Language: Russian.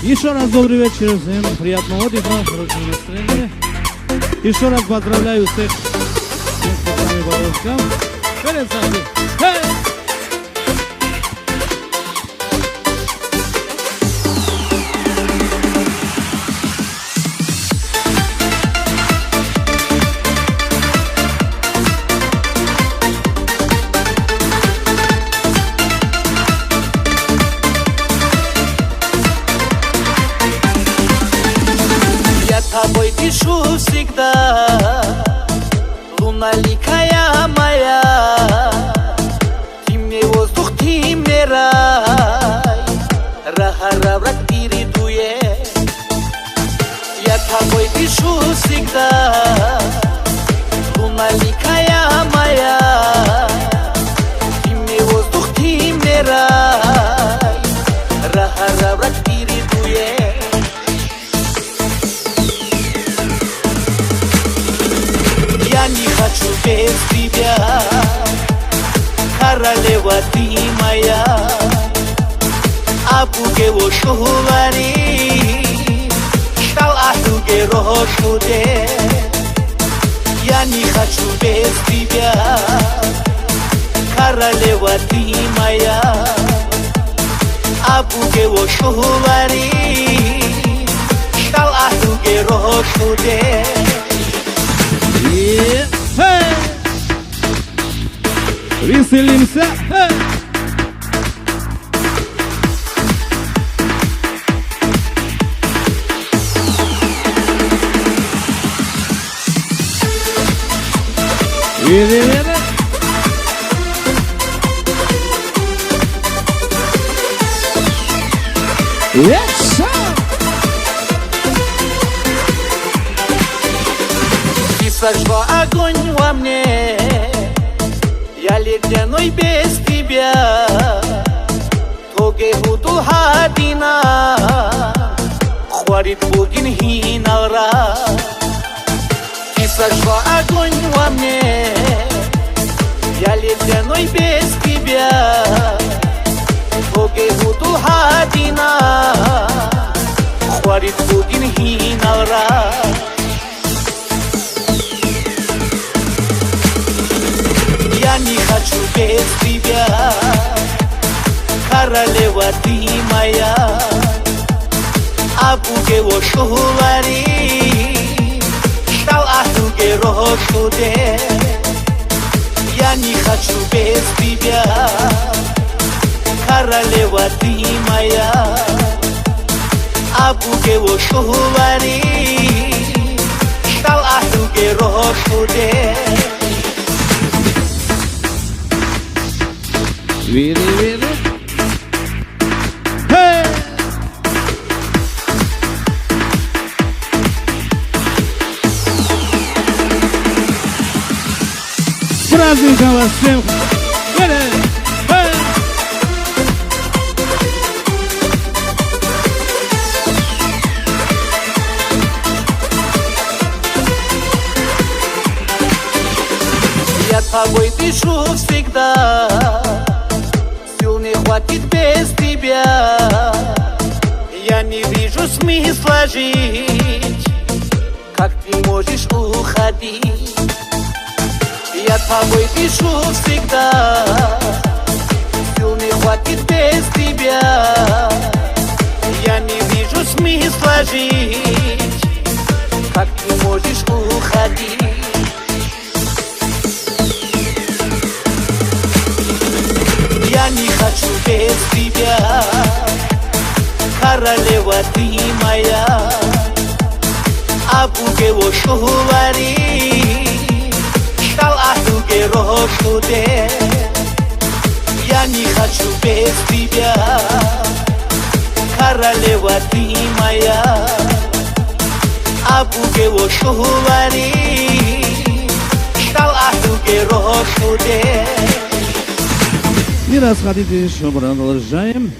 Еще раз добрый вечер, всем приятного отдыха, хорошего настроения. Еще раз поздравляю всех с вами Боровском. Вперед, Саша! Тобой дышу всегда, луналикая моя. Ты мне воздух, ты мне рай, рахараврак передует. Я тобой дышу всегда, луналикая моя. Ты мне воздух, ты мне рай, рахараврак передует. Я не хочу без тебя, королева ты моя. Апуге ошовари, шал ахуге рошуде. Я не хочу без тебя, королева ты моя. Апуге ошовари, шал ахуге рошуде. Веселимся! Види. Ты сожгла огонь во мне, я ледяной без тебя. Тоге худул хадина, хварит бугин хинара. Ты сожгла огонь во мне, я ледяной без тебя. Тоге худул хадина, хварит бугин хинара. Я не хочу без тебя, королева ты моя. Апуге ошовари, шал ахуге рошуде. Я не хочу без тебя, королева ты моя. Апуге ошовари, шал ахуге рошуде. Види. С праздником вас всем! Я тобой дышу всегда, сил не хватит без тебя. Я не вижу смысла жить, как ты можешь уходить. Я тобой дышу всегда, сил не хватит без тебя. Я не вижу смысла жить, как ты можешь уходить. Я не хочу без тебя, королева ты моя. Апуге ошовари, шал ахуге рошуде. Я не хочу без тебя, королева ты моя. Апуге ошовари, шал ахуге рошуде. Не расходитесь, еще продолжаем.